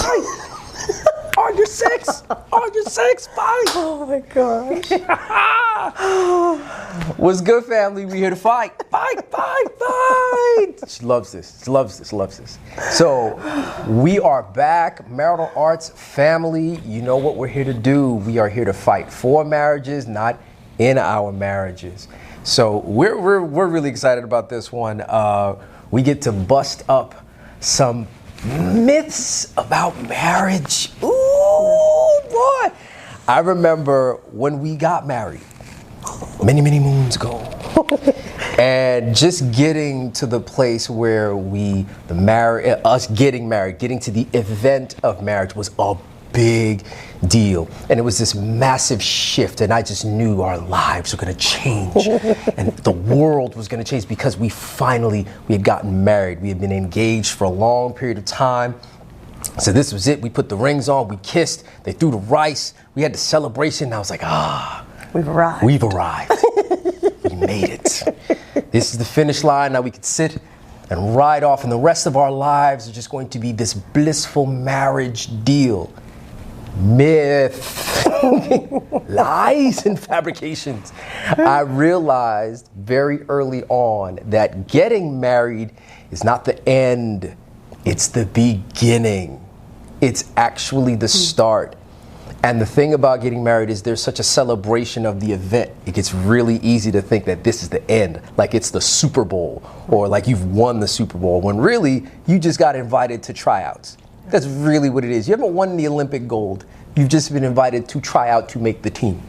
fight. August 6th, fight. Oh my gosh. What's good, family? We here to fight. Fight. She loves this. So, we are back, Marital Arts family. You know what we're here to do. We are here to fight for marriages, not in our marriages. So, we're really excited about this one. We get to bust up some myths about marriage. Ooh, boy. I remember when we got married, many moons ago. And just getting to the place where getting to the event of marriage was a big deal. And it was this massive shift, and I just knew our lives were gonna change. And the world was gonna change because we had gotten married. We had been engaged for a long period of time. So this was it. We put the rings on, we kissed, they threw the rice, we had the celebration, and I was like, we've arrived. We made it. This is the finish line. Now we can sit and ride off, and the rest of our lives are just going to be this blissful marriage deal. Myth, lies, and fabrications. I realized very early on that getting married is not the end, it's the beginning. It's actually the start. And the thing about getting married is there's such a celebration of the event. It gets really easy to think that this is the end, like it's the Super Bowl, or like you've won the Super Bowl, when really you just got invited to tryouts. That's really what it is. You haven't won the Olympic gold. You've just been invited to try out to make the team.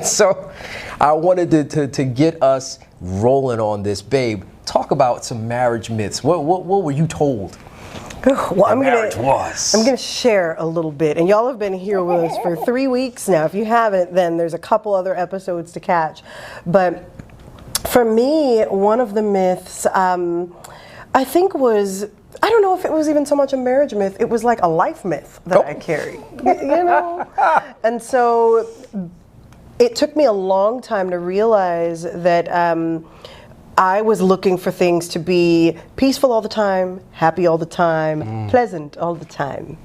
So I wanted to get us rolling on this. Babe, talk about some marriage myths. What were you told? Well, I'm gonna share a little bit, and y'all have been here with us for 3 weeks now. If you haven't, then there's a couple other episodes to catch. But for me, one of the myths, I think was, I don't know if it was even so much a marriage myth, it was like a life myth that I carry, you know? And so it took me a long time to realize that I was looking for things to be peaceful all the time, happy all the time, pleasant all the time.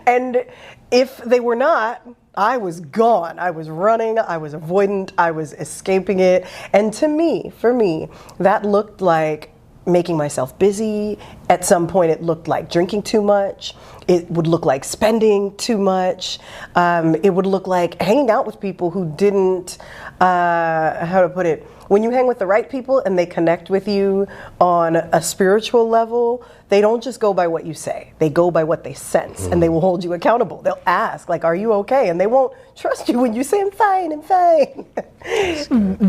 And if they were not, I was gone. I was running, I was avoidant, I was escaping it. And for me, that looked like making myself busy. At some point it looked like drinking too much. It would look like spending too much. It would look like hanging out with people who didn't, how to put it, when you hang with the right people and they connect with you on a spiritual level, they don't just go by what you say. They go by what they sense, and they will hold you accountable. They'll ask, like, are you okay? And they won't trust you when you say, I'm fine.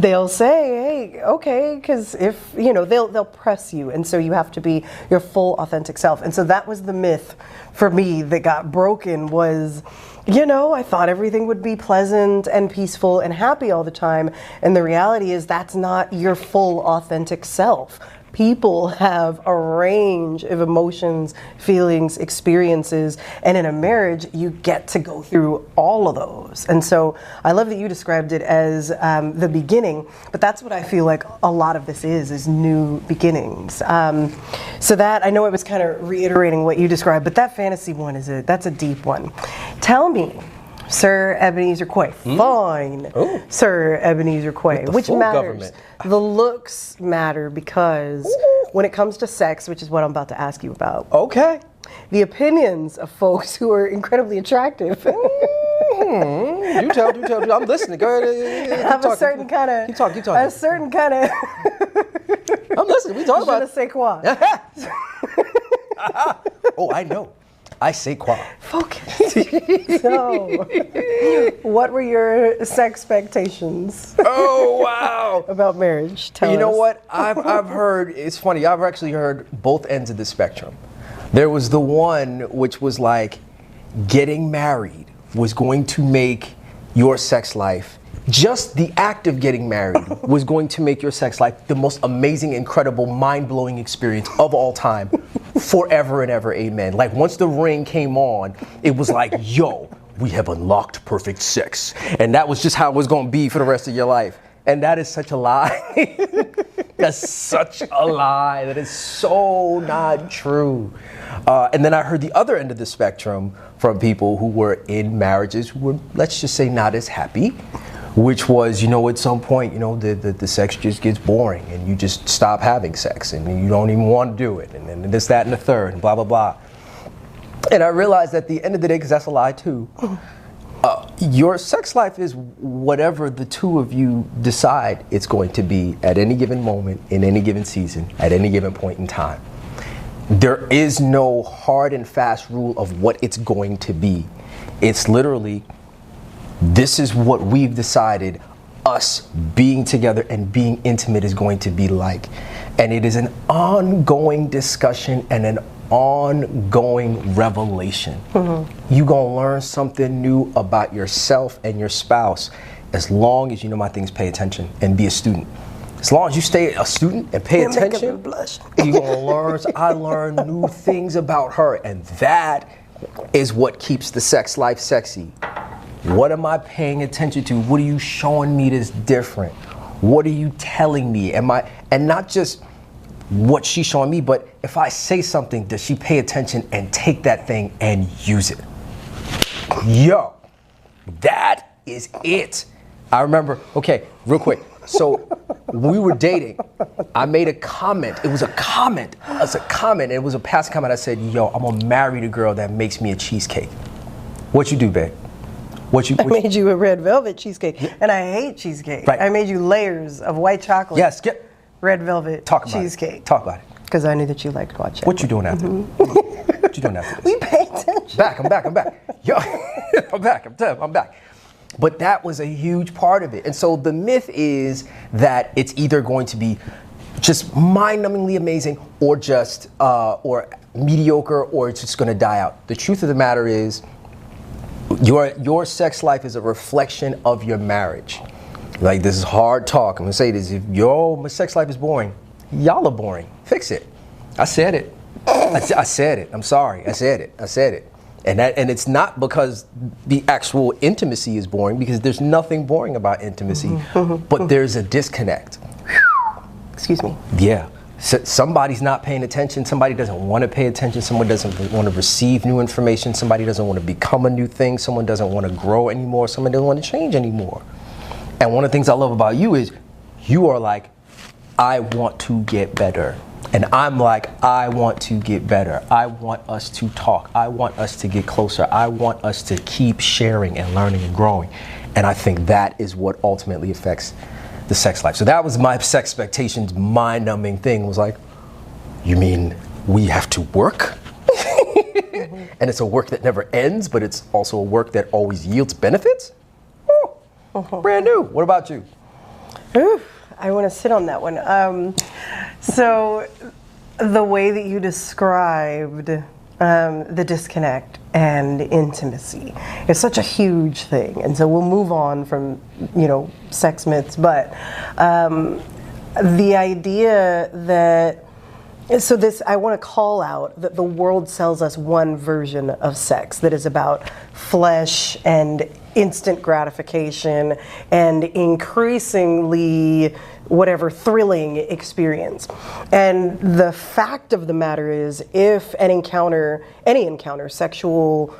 They'll say, hey, okay, because if, they'll press you. And so you have to be your full authentic self. And so that was the myth for me that got broken was, I thought everything would be pleasant and peaceful and happy all the time. And the reality is that's not your full authentic self. People have a range of emotions, feelings, experiences, and in a marriage, you get to go through all of those. And so I love that you described it as the beginning, but that's what I feel like a lot of this is new beginnings. So that, I know it was kind of reiterating what you described, but that fantasy one that's a deep one. Tell me, Sir Ebenezer Quay. Fine. Ooh. Sir Ebenezer Quay. Which matters? Government. The looks matter because when it comes to sex, which is what I'm about to ask you about. Okay. The opinions of folks who are incredibly attractive. You tell. I'm listening. Go ahead. Have a certain kind of. Keep talking. A certain kind of. I'm listening. We talk about it. Je ne sais quoi. Oh, I know. I say quoi. Focus. So, what were your sex expectations? Oh, wow. About marriage? Tell us. You know what? I've heard, it's funny, I've actually heard both ends of the spectrum. There was the one which was like, getting married was going to make your sex life, just the act of getting married was going to make your sex life the most amazing, incredible, mind-blowing experience of all time. Forever and ever, amen. Like once the ring came on, it was like, yo, we have unlocked perfect sex. And that was just how it was going to be for the rest of your life. And that is such a lie. That's such a lie. That is so not true. And then I heard the other end of the spectrum from people who were in marriages who were, let's just say, not as happy, which was, at some point, the sex just gets boring and you just stop having sex and you don't even want to do it. And then this, that, and the third, and blah, blah, blah. And I realized at the end of the day, because that's a lie too, your sex life is whatever the two of you decide it's going to be at any given moment, in any given season, at any given point in time. There is no hard and fast rule of what it's going to be. It's literally, this is what we've decided us being together and being intimate is going to be like. And it is an ongoing discussion and an ongoing revelation. You're going to learn something new about yourself and your spouse as long as my things, pay attention and be a student. As long as you stay a student and pay attention, you're going to learn. I learned new things about her, and that is what keeps the sex life sexy. What am I paying attention to? What are you showing me that's different? What are you telling me? And not just what she's showing me, but if I say something, does she pay attention and take that thing and use it? Yo, that is it. I remember, okay, real quick. So when we were dating, I made a comment. It was a comment. It was a past comment. I said, yo, I'm gonna marry the girl that makes me a cheesecake. What you do, babe? I made you a red velvet cheesecake, and I hate cheesecake. Right. I made you layers of white chocolate. Yes, red velvet cheesecake. Talk about it. Because I knew that you liked watching. What you doing after? What you doing after this? We pay attention. I'm back. Yo, I'm back. But that was a huge part of it. And so the myth is that it's either going to be just mind-numbingly amazing or just or mediocre, or it's just going to die out. The truth of the matter is your sex life is a reflection of your marriage. Like, this is hard talk. I'm going to say this. If my sex life is boring, y'all are boring. Fix it. I said it. I said it. I'm sorry. I said it. And it's not because the actual intimacy is boring, because there's nothing boring about intimacy, but there's a disconnect. Excuse me. Yeah. So somebody's not paying attention. Somebody doesn't want to pay attention. Someone doesn't want to receive new information. Somebody doesn't want to become a new thing. Someone doesn't want to grow anymore. Someone doesn't want to change anymore. And one of the things I love about you is you are like, I want to get better. And I'm like, I want to get better. I want us to talk. I want us to get closer. I want us to keep sharing and learning and growing. And I think that is what ultimately affects the sex life. So that was my sex expectations mind-numbing thing. Was like, you mean we have to work? And it's a work that never ends, but it's also a work that always yields benefits? Brand new. What about you? Ooh, I want to sit on that one. So the way that you described the disconnect and intimacy is such a huge thing. And so we'll move on from, sex myths, but the idea that, so this, I want to call out that the world sells us one version of sex that is about flesh and instant gratification and increasingly whatever thrilling experience. And the fact of the matter is, if any encounter, sexual,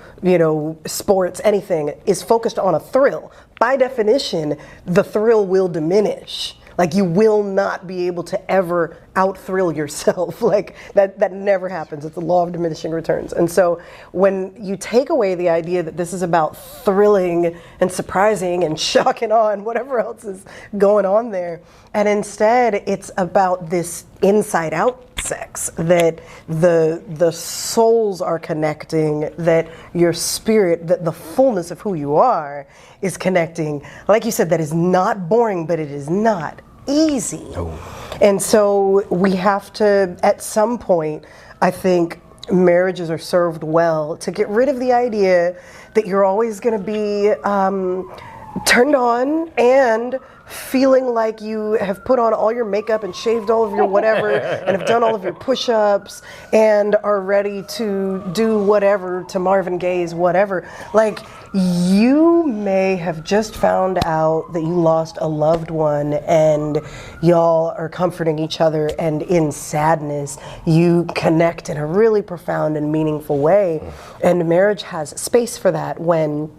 sports, anything, is focused on a thrill, by definition, the thrill will diminish. Like, you will not be able to ever out-thrill yourself. Like, that never happens. It's the law of diminishing returns. And so when you take away the idea that this is about thrilling and surprising and shocking on whatever else is going on there, and instead it's about this inside-out sex, that the souls are connecting, that your spirit, that the fullness of who you are is connecting. Like you said, that is not boring, but it is not easy. Oh. And so we have to, at some point, I think marriages are served well to get rid of the idea that you're always going to be turned on and feeling like you have put on all your makeup and shaved all of your whatever and have done all of your push-ups and are ready to do whatever to Marvin Gaye's whatever. Like, you may have just found out that you lost a loved one and y'all are comforting each other, and in sadness you connect in a really profound and meaningful way. And marriage has space for that when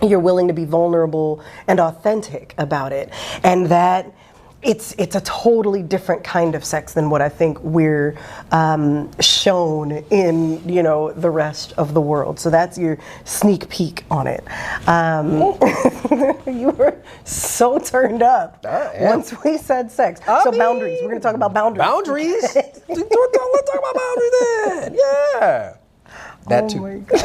you're willing to be vulnerable and authentic about it. And that it's a totally different kind of sex than what I think we're shown in, you know, the rest of the world. So that's your sneak peek on it. You were so turned up once we said sex. So boundaries. We're going to talk about boundaries. Boundaries? Let's talk about boundaries then. Yeah. That too. Oh my God.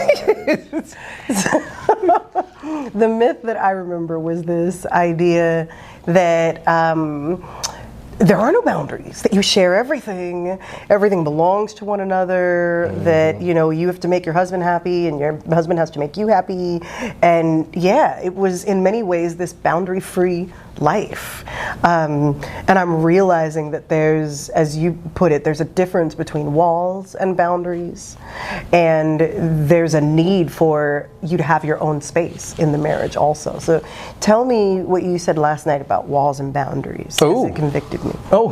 The myth that I remember was this idea that there are no boundaries, that you share everything belongs to one another, that, you know, you have to make your husband happy and your husband has to make you happy. And yeah, it was in many ways this boundary-free life. And I'm realizing that there's, as you put it, there's a difference between walls and boundaries, and there's a need for you to have your own space in the marriage also. So tell me what you said last night about walls and boundaries. Oh. It convicted me. Oh.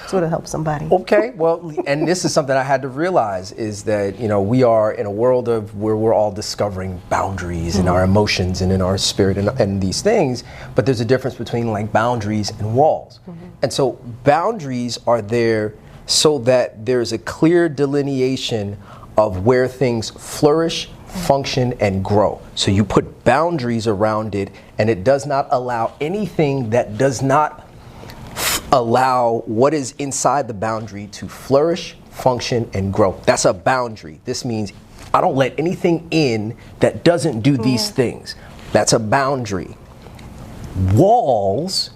So it'll help somebody. Okay, well, and this is something I had to realize, is that, you know, we are in a world of where we're all discovering boundaries in our emotions and in our spirit and these things, but there's a difference between like boundaries and walls. And so boundaries are there so that there's a clear delineation of where things flourish, function, and grow. So you put boundaries around it, and it does not allow anything that does not allow what is inside the boundary to flourish, function, and grow. That's a boundary. This means I don't let anything in that doesn't do these things. That's a boundary. Walls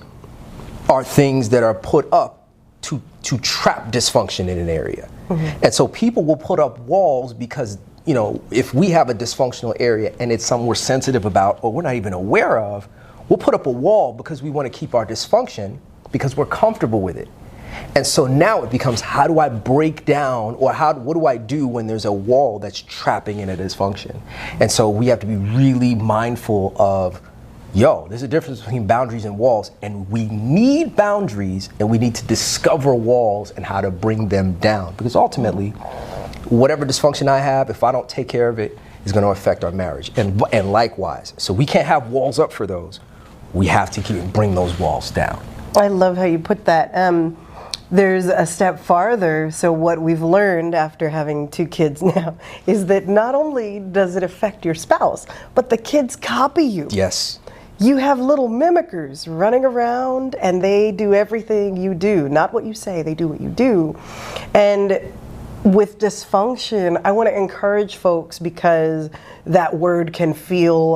are things that are put up to trap dysfunction in an area. And so people will put up walls because, you know, if we have a dysfunctional area and it's something we're sensitive about or we're not even aware of, we'll put up a wall because we want to keep our dysfunction, because we're comfortable with it. And so now it becomes, how do I break down, or what do I do when there's a wall that's trapping in a dysfunction? And so we have to be really mindful of, there's a difference between boundaries and walls, and we need boundaries, and we need to discover walls and how to bring them down. Because ultimately, whatever dysfunction I have, if I don't take care of it, is going to affect our marriage. And likewise. So we can't have walls up for those. We have to bring those walls down. I love how you put that. There's a step farther. So what we've learned after having 2 kids now is that not only does it affect your spouse, but the kids copy you. Yes. You have little mimickers running around, and they do everything you do. Not what you say, they do what you do. And with dysfunction, I want to encourage folks, because that word can feel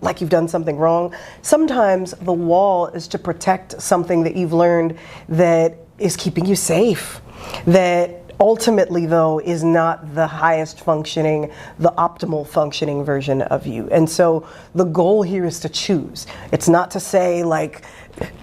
like you've done something wrong. Sometimes the wall is to protect something that you've learned that is keeping you safe, that ultimately, though, is not the highest functioning, the optimal functioning version of you. And so the goal here is to choose. It's not to say, like,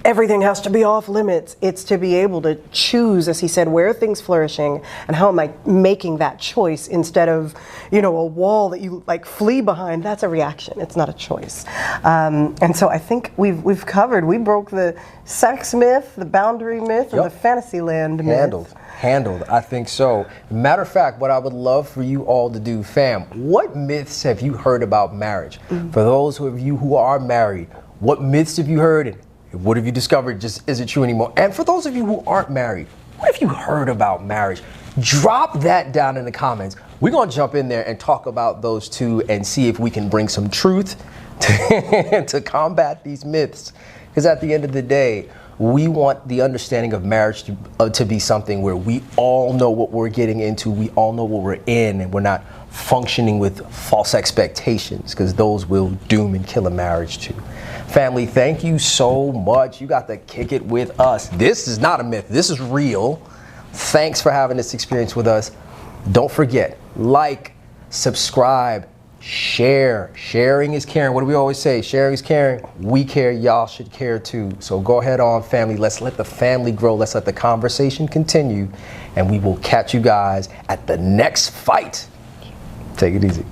everything has to be off limits. It's to be able to choose, as he said, where are things flourishing and how am I making that choice, instead of, a wall that you like flee behind. That's a reaction. It's not a choice. And so I think we've covered. We broke the sex myth, the boundary myth, and the Fantasyland myth. Handled. I think so. Matter of fact, what I would love for you all to do, fam, what myths have you heard about marriage? For those of you who are married, what myths have you heard, and what have you discovered just isn't true anymore? And for those of you who aren't married, what have you heard about marriage? Drop that down in the comments. We're going to jump in there and talk about those two and see if we can bring some truth to combat these myths. Because at the end of the day, we want the understanding of marriage to be something where we all know what we're getting into, we all know what we're in, and we're not functioning with false expectations, because those will doom and kill a marriage too. Family, thank you so much. You got to kick it with us. This is not a myth. This is real. Thanks for having this experience with us. Don't forget, like, subscribe, share. Sharing is caring. What do we always say? Sharing is caring. We care. Y'all should care too. So go ahead on, family. Let's let the family grow. Let's let the conversation continue. And we will catch you guys at the next fight. Take it easy.